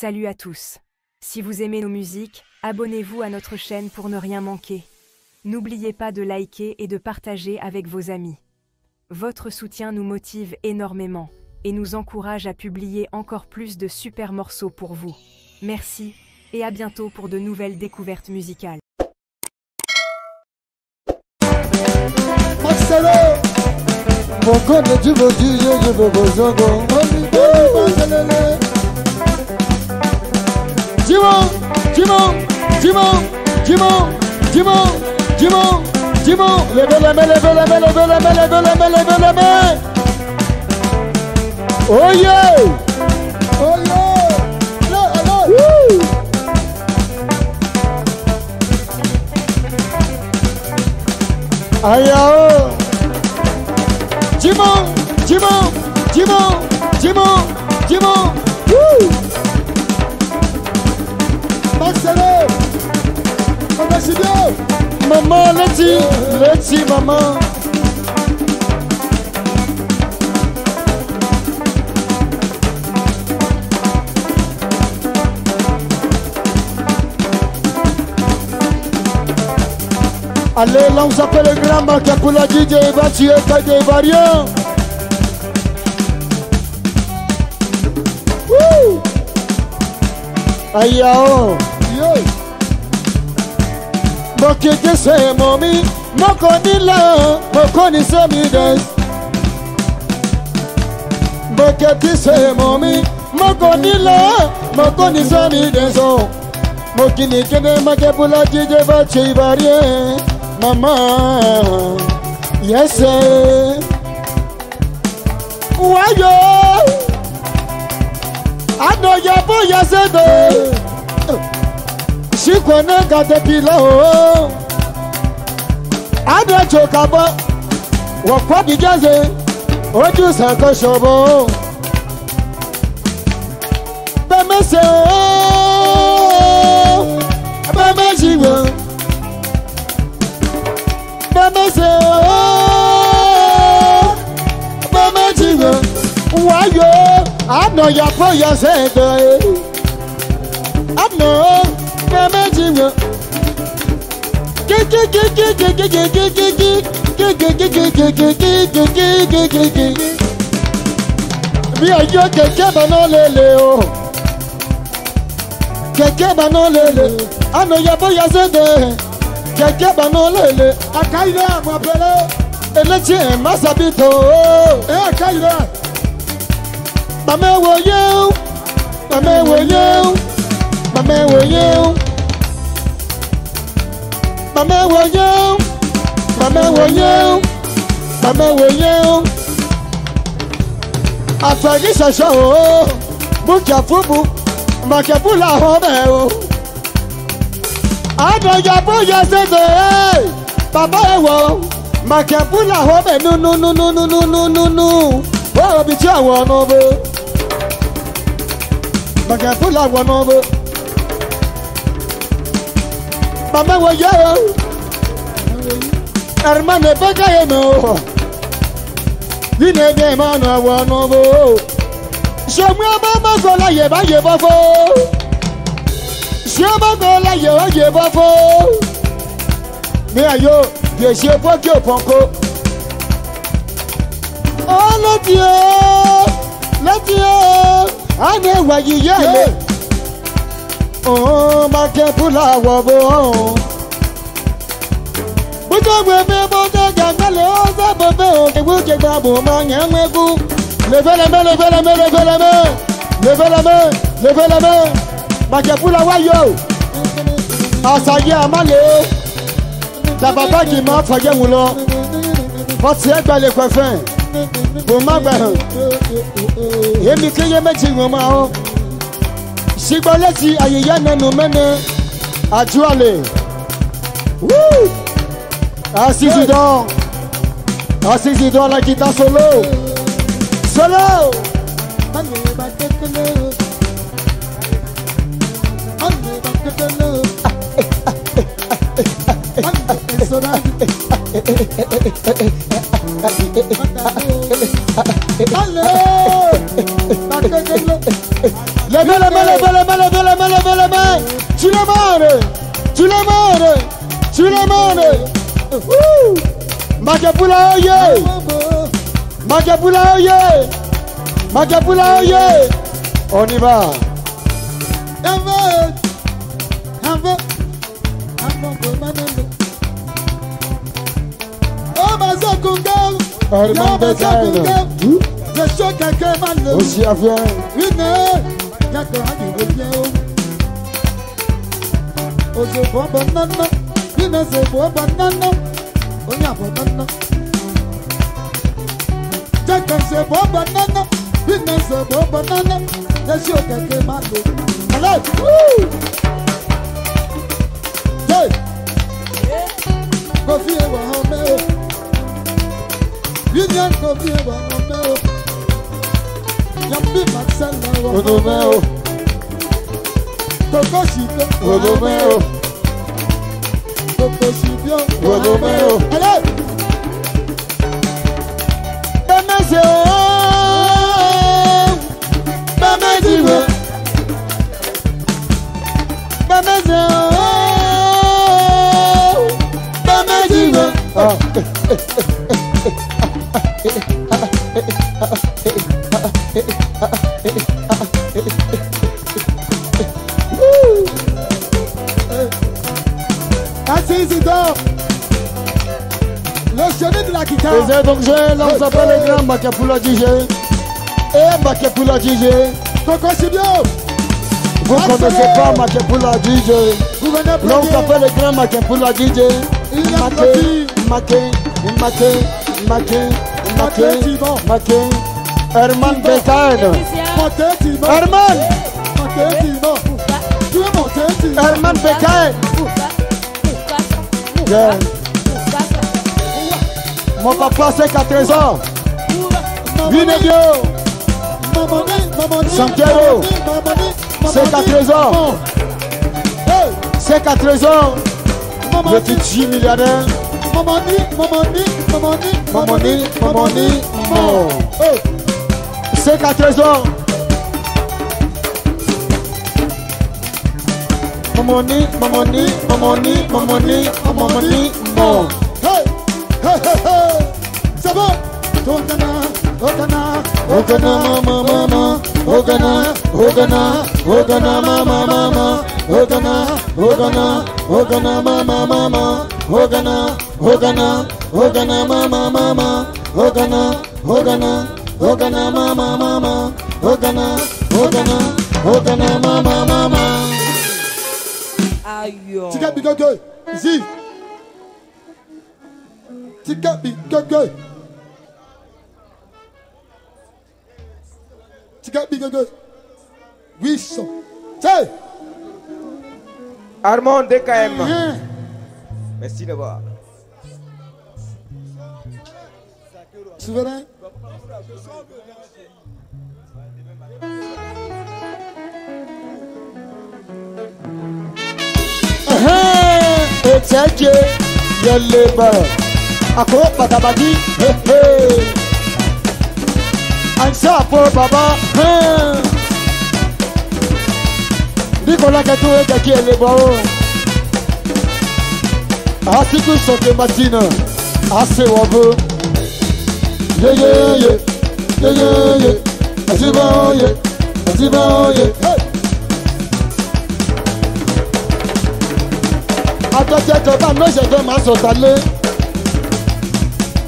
Salut à tous. Si vous aimez nos musiques, abonnez-vous à notre chaîne pour ne rien manquer. N'oubliez pas de liker et de partager avec vos amis. Votre soutien nous motive énormément et nous encourage à publier encore plus de super morceaux pour vous. Merci et à bientôt pour de nouvelles découvertes musicales. Dimon, levez la main, levez la main, levez la main, levez la main, levez la main. Oh yeah! Oh yeah! Là, alors! Woo! Aïe, oh! Dimon, Dimon, Dimon, Dimon, Dimon! Woo! Marcelo! Merci bien! Maman, Letty, maman. Allez, là on s'appelle le grand marqueur pour la DJ, va tuer pas des variants. Wouh! Aïe, oh! Yeah. Mokete se momi, mokoni la, mokoni se mides. Mokete se momi, mokoni la, mokoni se mides. Mokini kene makepula jije bache varie, mama. Yes, wayo. Ano yabo yasedo. She kone caterpillar oh, Adra chokabo, wakwa bijaze, oju sako shobo. Beme se oh, beme jiwo, beme se oh, beme jiwo. Wayo, ano yapo yasedo, ano. Mi ayo keke bana lele o, keke bana lele, ano yabo yazede, keke bana lele, akaira mo apele, eleche masabito o, akaira. Mame wo you, mame wo you. Mama wo you, mama wo you, mama wo you, mama wo you. Afagi shasho o, bukia fubu, makebu la hobe o. Ado yabu yasede, baba ewo, makebu la hobe no. Wo bi ti awon no bo, makebu la awon no bo. Mama wo yo, hermano pega no, vine de mano wo no bo. Shomwa mama go la ye ba fo, shoma go la ye ba fo. Me ayo, ye se fo ki o ponko. Oh let you, ane wa yi ye. Oh, ma ke pula wobo. Bujo gbe me bojo jangale o se bobe o ke buke gbabo ma yan megu. Levez la main. Ma ke pula wa yo. Asaye amale. La baba qui m'a faye wulo. Foti egba le kwefin. Bo ma gba han. Emi keye meji won ma o. Sigbaleti ayeye nenu mene ajuale. Woo! Assisi dans la guitare solo. Solo. Levez les mains, levez les mains, levez les mains, levez les mains. Tu le montes, tu le montes, tu le montes. Makepula oye, Makepula oye, Makepula oye. On y va. Aussi à faire. Donc je lance appelle le grand Makepula DJ. Et Makepula DJ. Vous connaissez pas Makepula DJ. Lance appelle le grand Makepula DJ. Maké. Herman Bekain. Herman. Herman Bekain. Mon papa c'est 4 ans. Vinedio. Santiago. C'est 4 ans. C'est 4 ans. Le petit millionnaire. C'est 4 ans. C'est bon. Tika big good. Easy. Tika big good. Tika big good. Oui, so. Hey. Armand DKM. Merci de voir. Souverain. It's your labor. Ako patabadi. Ansa for baba. Nicolas Kato et qui est le bon. Asiku soke matina. Ase wabo. Yeah. Asiboye. Atọ́jẹ́jọ́ bá lóṣèjọ́ máa sọ̀tà lé.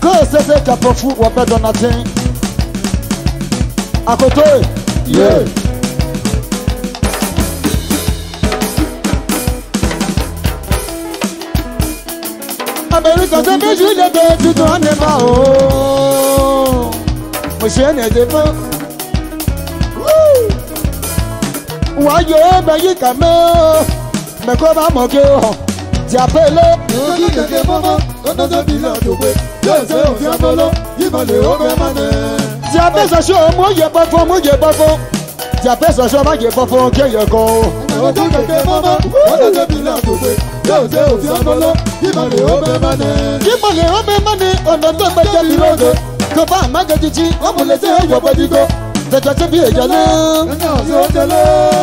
Kó o ṣẹ̀ṣẹ̀ kàpọ̀ fún wọ́pẹ́ dọ́nàtí. Àkótó yé. Amẹ́ríkà tó méjì lédè tuntun á ní bá o. Mo ṣe é ní èdè fún. Wàá yọ ẹ́ bẹ́yì kà mọ́. Mẹ́kọ́ bá mọ̀ kí o hàn. Diapele, Ogi keke momo, onozo bila tope. Yose ofiamolo, yibale obemane. Diapé soso, mo ye bofo. Diapé soso, ma ye bofo, keye ko. Ogi keke momo, onozo bila tope. Yose ofiamolo, yibale obemane. Yibale obemane, onozo beje birodo. Koba magajiji, omulese yo bodigo. Tẹ̀jọ́ tí bí èjọ́ lé. Kánà yóò tẹ̀lé.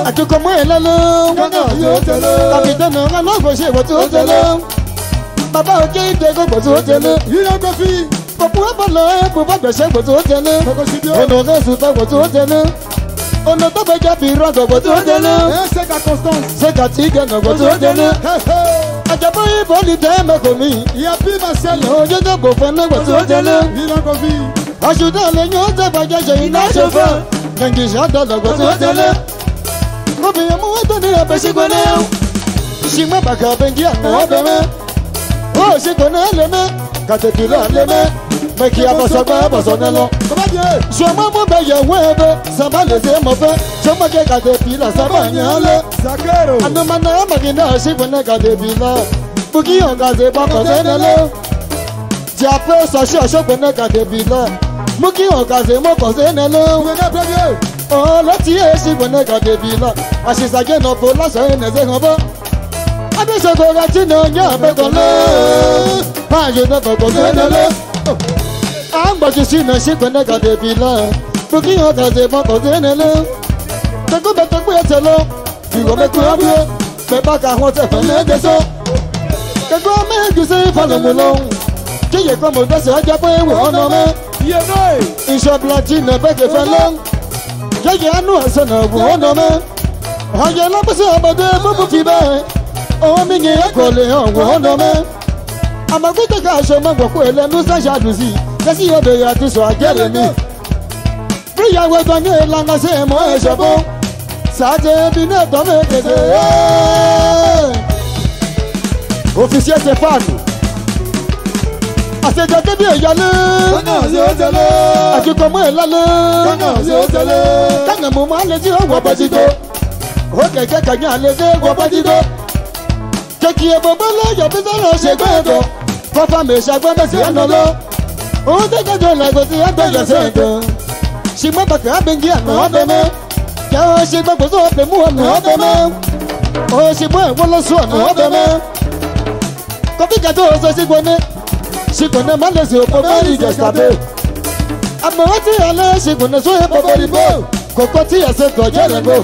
Àtúkọ̀ mọ́ ẹ̀ lọ́lọ́. Kánà yóò tẹ̀lé. Kàpìtẹ́nù ọ̀nà kò ṣe ìwọ̀ tí ó tẹ̀lé. Bàbá òkè ìdẹ́gbẹ́ kò tí ó tẹ̀lé. Yíyá kọfí. Kòkó ẹ̀fọ́ lọ ẹ̀bùn bá gbẹ̀ṣẹ̀ kò tí ó tẹ̀lé. Kókó sí bí ó. Ọ̀nà òkèsù tó kò tí ó tẹ̀lé. Ọ̀nà tó fẹ́ jẹ́ fi rọ́gọ̀ kò tí ó tẹ̀lé. Ẹ ṣe ka Constance. Ṣé kàtí gẹ̀nà kò tí ó tẹ̀lé. Àjàbọ̀ ìbò lè tẹ́ mẹ́kọ̀ọ́ mi. Ìyá bí Marcel. Ojú tó kò fẹ́ mẹ́kọ̀ọ́ tí ó tẹ̀lé. Yíyá kọfí. Àṣùdá lẹ́yìn ó tẹ́ bàjẹ́ ṣe iná ṣòfò. Kẹ̀kì ṣàtọ̀ lọ́kọ̀ tí ó tẹ̀lé. Obìnrin mú wọ́n tó ní ẹ̀fẹ̀ sí gbọ́dọ̀. Ṣìgbọ́n bàkà bẹ́ńkì àná ọ̀bẹ mẹ́. Ó sì kò ní ẹlẹ́mẹ́. Kàtẹ́kìlá lẹ́mẹ́. Mẹ́kì abọ́sọ̀gbọ́ abọ́sọ̀nẹ́ lọ. Bàbá jẹ́. Sọmọ mú bẹ yẹ̀wò ẹ̀bẹ̀. Sábà lè ṣe mọ̀ fẹ́. Sọmọ kẹ́ kàtẹ́kìlá sábà yẹn lẹ́. Zakero. Anumana magina shibune kadebila. Buki ongaze bako zenele. Jape sasho shobune kadebila. Muki ongaze moko zenele. Wẹ́gẹ́ bẹ́gẹ́. Oh, leti e shibune kadebila. Ashisage no pola so eneze ngobo. Abise ko gati no nya bekole. Paje no bako zenele. Ambo jisi no shibune kadebila. Buki ongaze bako zenele. Teko beto yetelo. Ìwọ mẹ́kún ọ́bíọ́, bẹ́bá ka wọ́n tẹ̀ fẹ́ lẹ́gẹ́sọ́. Kẹ́kọ́ mẹ́gùn sí ìfọ̀lọ́mù lọ́hùn. Kíyè kọ́ mo dẹ́sẹ̀ ọjọ́ pé ìwọ ọ̀nà mẹ́. Iye náà. Ìṣọ̀bìlàjì nà bẹ́kẹ̀ fẹ́ lọ́hùn. Kíyè àánú ẹ̀sẹ̀ nà wù ọ̀nà mẹ́. Ọ̀yẹ́ lọ́pọ̀sẹ̀ ọmọdé búbú fi bẹ́ẹ̀. Òun mi yẹ ẹ̀kọ́ lè hàn wù ọ̀nà mẹ́. Àmọ̀kútẹ̀ ká aṣọ mọ̀gbọ̀kú ẹlẹ́nu sáṣàdùn sí. Kẹ́sì ọbẹ̀ yà ti sọ àjẹ́rẹ̀ mi. Bíyàwó ẹgbẹ́ ní ìlànà sí ẹ̀mọ́ ẹ̀ṣọ́ fún. Sade bine tome kede. Officier Stéphane. Àṣejọ débi ìyálé. Kánà yóò tẹ̀lé. Àkíkọ̀ mọ́ ẹ̀ lálé. Kánà yóò tẹ̀lé. Kánà mo máa lè tí ó wọ bọ́jídó. Ó kẹ̀kẹ́ kẹ̀kẹ́ àlè dé wọ bọ́jídó. Kẹ̀kì ẹ̀bọ̀ bọ́lá yọ̀bí sọ̀rọ̀ ṣe gbẹ́dọ̀. Kọ́fà mi ṣàgbọ́n bẹ́ẹ̀ sí ẹ̀nà lọ. Òun tẹ́kẹ̀jọ lẹ́gbẹ̀ẹ́ sí ẹ̀gbẹ́ yẹ̀sẹ̀ ẹ̀dọ̀. Ṣìgbọ́n bàkẹ́ àbẹ̀ngí àná ọ̀bẹ mẹ́. Kẹ́ ọ ṣe gbọ́gbọ́ tó ọ̀pẹ̀ mú ọ̀nà ọ̀bẹ mẹ́. Ó ṣe mú ẹ̀wọ́n lọ sí ọ̀nà ọ̀bẹ mẹ́. Kọ́fí kẹ́tọ́ ọ̀sẹ̀ sí gbọ́né. Ṣìgbọ́n má lè ṣe òpó bẹ́ẹ̀rì ìjẹ̀sàbẹ̀. Àmọ́ wọ́n ti yàn lẹ́ ṣìgbọ́n sọ èèpọ̀ bẹ́ẹ̀rì bò. Kòkó tí yẹ̀ ṣe tọ̀jẹ́ rẹ̀ bò.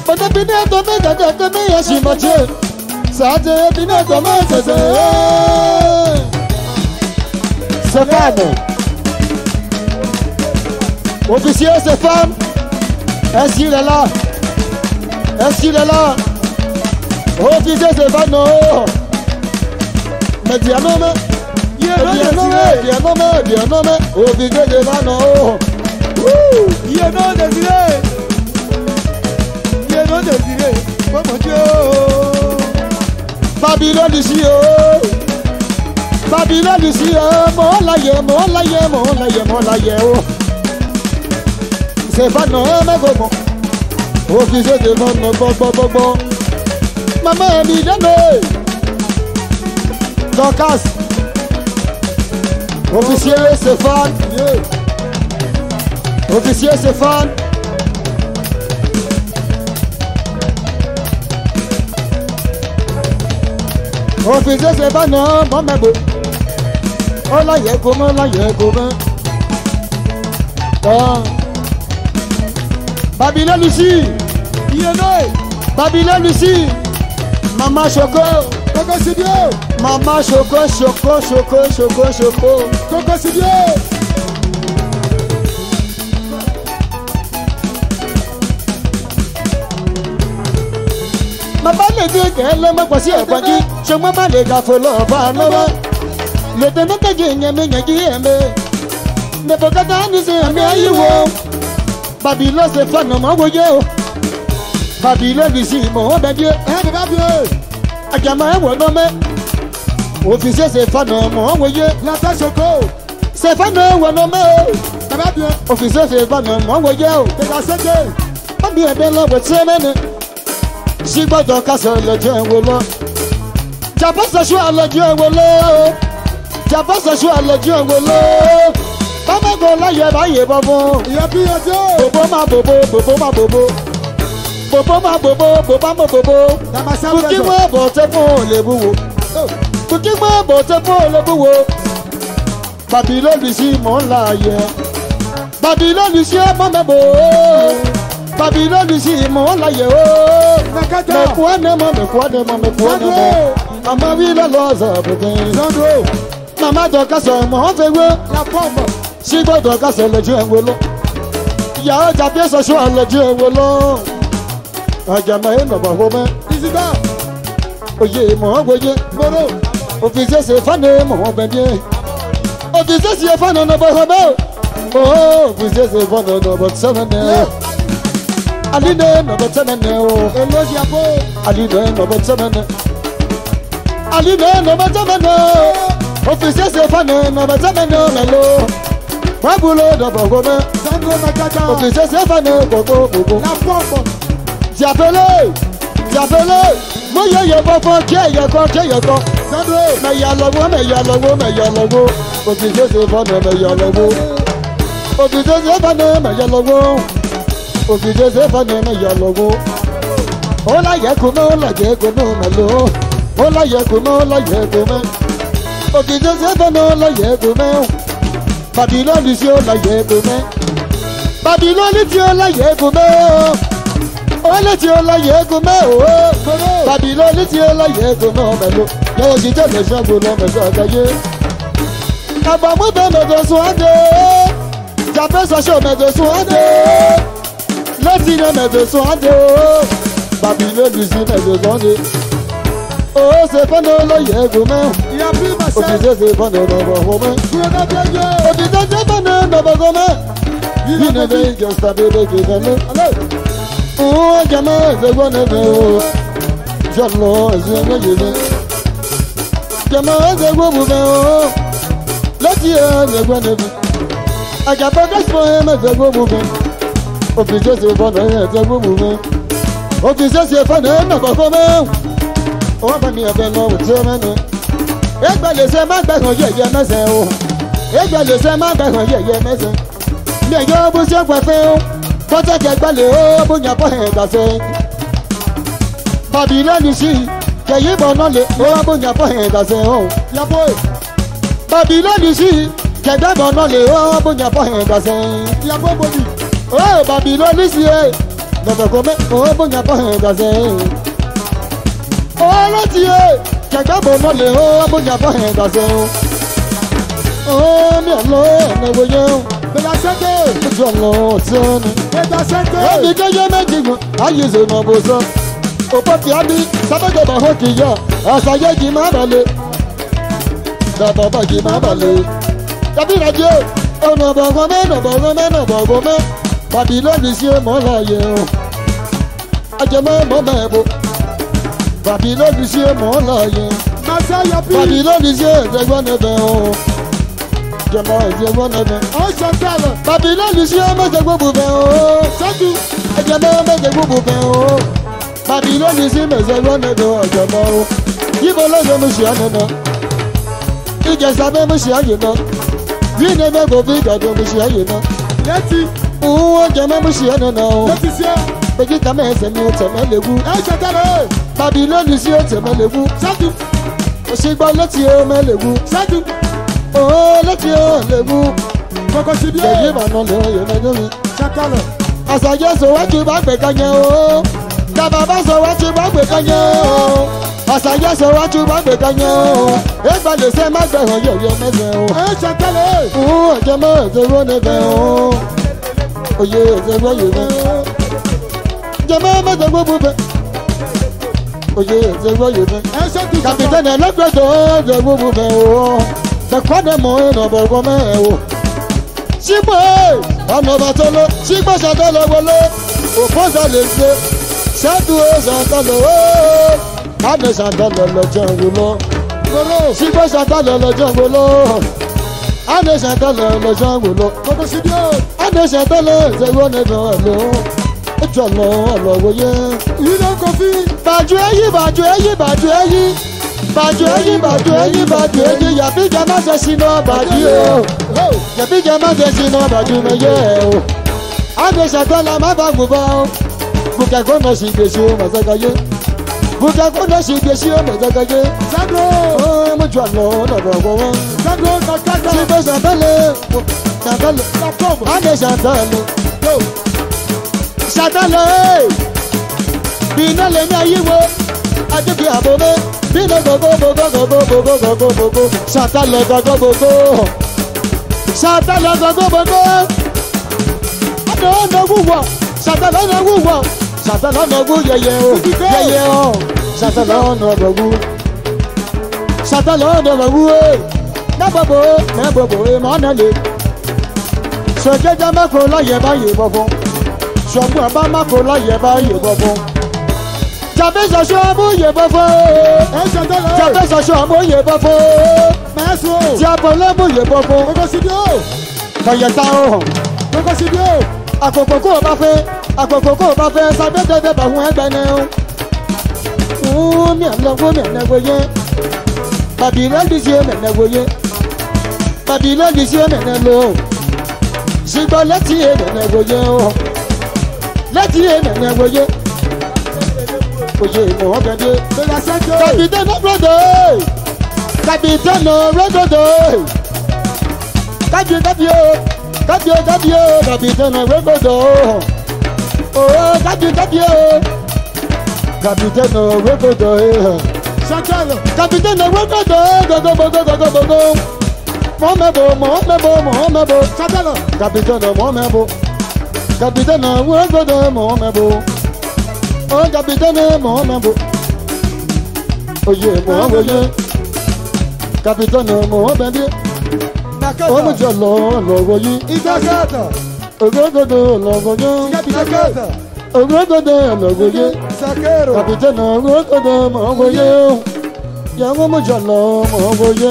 Bọ̀dé bí ní ẹ̀tọ́ mẹ́tẹ̀ẹ̀tẹ̀ tó ní yẹ̀ ṣì mọ̀ ṣe. Sàájẹ́ bí ní ẹ̀tọ́ mẹ́tẹ̀ẹ̀tẹ̀. Stéphane. Officier Stéphane. Est-ce qu'il est là? Est-ce qu'il est là? Officier Stéphane, non. Mais bien nommé. Bien nommé. Officier Stéphane, non. Iye náà désiré. Iye náà désiré. Mọ̀mọ́ jẹ́ o. Babylone ici, oh. Babylone ici, oh. Mon laye, oh. C'est pas non, mais comment? Officier de mon bon. Maman est millionnaire. Dorcas. Officier Stéphane. Officier Stéphane. Officier Stéphane, non, bon, mais bon. Oh là, y'a comment. Ah. Babylone Lucie. Iye náà. Babylone Lucie. Maman Choco. Kókó sí bí ó. Maman Choco. Kókó sí bí ó. Maman lè dé kẹ́lẹ́ mọ́pọ̀ sí ẹ̀gbọ́njí. Ṣùgbọ́n má lè gà fọlọ́ ọba lọ́wọ́. Lè tẹ́ mẹ́tẹ́jì yẹn ẹ̀mẹ́. Nẹ̀fọ̀kátà ní sí ẹ̀mí ayé wo. Babylone Stéphane mọ̀ wòye o. Babylone Lucie mọ̀ bẹ́ẹ̀ díẹ̀. Bàbá bí o. Àjàmọ̀ ẹ̀wọ̀ lọ́mẹ́. Officier Stéphane mọ̀ wòye. Lata Choco. Stéphane ẹ̀wọ̀ lọ́mẹ́ o. Bàbá bí o. Officier Stéphane mọ̀ wòye o. Tẹ̀gà sẹ́jẹ̀. Bábí ẹ̀dẹ́ lọ́wọ́ tí mẹ́ni. Ṣígbọ́dọ̀ kásọ̀ lọ́jọ́ ẹ̀wọ̀ lọ. Jàpọ̀sẹ̀ṣù àlọ́jọ́ ẹ̀wọ̀ lọ. Bámẹ́kọ̀ láyé báyé bọ́ fún. Ìyá bí ọjọ́. Bòbó má bòbó. Bòbó má bòbó. Dàmásá Bùkí mọ́ bọ̀ tẹ́ fún olè búwo. Babylone Lucie mọ̀ ń la yẹ. Babylone ici mon bébé. Babylone ici mon laye oh. Me quoi de moi. Maman oui la loza bébé. Maman doit casser mon feu. La pomme. Si vous doit casser le dieu wolo. Ya ja pièce sur le dieu wolo. Ajama no ba home. Isiba. Oye mo oye. Moro. Officier c'est fané mon bébé. Officier c'est fané no ba home. Oh, officier c'est fané no ba semene. Aline no ba semene oh. Elogia po. Aline no ba semene. Aline no ba semene. Officier c'est fané no ba semene melo. Mabulo no ba home. Sandro Makata. Officier c'est fané gogo gogo. La pompe. Diapele. Mo ye bofo ke ye ko. Sandro. Me ya logo. Officier c'est fané me ya logo. Officier c'est fané me ya logo. Officier c'est fané me ya logo. Ola ye kuno melo. Ola ye kuno me. Officier c'est fané la ye kuno. Babylone ici ola ye kuno. Babylone ici ola ye kuno. Ola ti ola ye kuno. Babylone ici ola ye kuno melo. Yo si te le jango lo me so gaye. Abamu be me do so ade. Jape so show me do so ade. Lati ne me do so ade. Babylone ici me do so ade. Oh, c'est pas de la yégoumé. Il a pris ma sœur. C'est pas de la yégoumé. C'est pas de la yégoumé. Il ne veut que ça be de Kevin. Oh, gamin, c'est bon de vous. J'en ai yégoumé. Gamin, c'est bon de vous. La tienne, c'est bon de vous. A capable de se faire, c'est bon de vous. Officier, c'est bon de vous. Officier, c'est pas de vous. Oh, but me a bellow with Germany. Everybody say my back on your message. Everybody say my back on your message. Me and your bush of weapon. But I get ballet, oh, but your head, I say. Babylon, you see, can you born on it? Oh, but your head, I say, oh, your boy. Babylon, you see, can you born on it? Oh, but your head, I say, your boy. Oh, Babylon, you see, never come, oh, but your head, I say. Oh, let's hear. Check out on the whole bunch of hands. Oh, me alone, never you. But I said, it's your Lord, son. And I said, because you're making, I use it, my bosom. Oh, Papi, I mean, somebody about hockey, yeah. As I get him out of it. The Baba came out of it. The Bina, oh, no, no, Babylon is here, more like you. I can remember. Babylone is here, more like Babylone is here, they're gonna go. Jamal, they're gonna go. Oh, Santana. Babylone is here, make a boo bell. Sandu, I can make a boo bell. Babylone is here, they're gonna go. Jamal, you will let them see. You just have them see, you know. We never go big, I don't see, you know. Let's see. Oh, I can remember, see, I don't know. Let me see. But you come and send me to Malibu. I said that. Babylone is here to Malibu. Sadu. She by let you Malibu. Sadu. Oh, let you Malibu. Because you give an only you. Chakalo. As I just watch you back with Kanyo. Tababa so watch you back with Kanyo. As I just watch you back with Kanyo. Everybody say my girl, you're messing. Oh, Chakalo. Oh, Jama, the one of them. Oh, yeah, the one you know. Jama, the woman. Oh yeah, the way you do. Captain, look at the woman. The corner more of a woman. She boy, I'm not a she was a dollar. Opposite, Santos and Dollar. Others and Dollar Jungle. She was a dollar jungle. Others and Dollar jungle. Others and Dollar, the one alone. It's a long, yeah. You don't confuse. Bàjọ́ ẹyí. Yàbí jẹ́ má ṣe ṣìnà bàjú o. Yàbí jẹ́ má ṣe ṣìnà bàjú mẹ́yẹ o. Àgbẹ̀ṣẹ̀ tọ́lá má bá gbogbo o. Bùkẹ́ gómìnà sì gbèsè o, màṣẹ́gáyé. Buka kuna shibyeshi omezagaye. Sandro. Oh, mujalo na bawo. Sandro kakaka. Chibe Chantale. Chantale. La pomme. Ande Chantale. Yo. Chantale. Bina le mi ayiwo. Ajebi abome. Bina gogo gogo gogo gogo gogo gogo. Chantale gogo gogo. Chantale gogo gogo. Ado no wuwo. Chantale no wuwo. Chantale no wu yeye o. Yeye o. Chantale no wuwo. Chantale no wuwo. Na bobo e ma na le. Soke jama ko la ye ba ye bobo. Somu aba ma ko la ye ba ye bobo. Jabe so so mo ye bobo. Jabe so so mo ye bobo. Maestro. Diabo le mo ye bobo. Gogo Sidio. Kaye ta o. Gogo Sidio. Akoko ko ba fe sabe de ba hun egbe ne o. Mi na go ye. Babylon di se me na go ye. Babylon di se me na lo. Sigbo leti e me go ye o. Leti e me go ye. Oye mo gade. Capitaine Rodo. Capitaine Rodo. Capitaine Rodo. Oh, Capitaine Rodo. Chantal. Capitaine Rodo. Go. Momebo. Chantal. Capitaine Momebo. Capitaine Rodo Momebo. Oh, Capitaine Momebo. Oye mo. Capitaine Momebo. Oh, mo jolo logo yi. Itakata. Ogogodo logo yi. Itakata. Ogogodo logo yi. Sakero. Capitaine Ogogodo logo yi. Yawo mo jolo logo yi.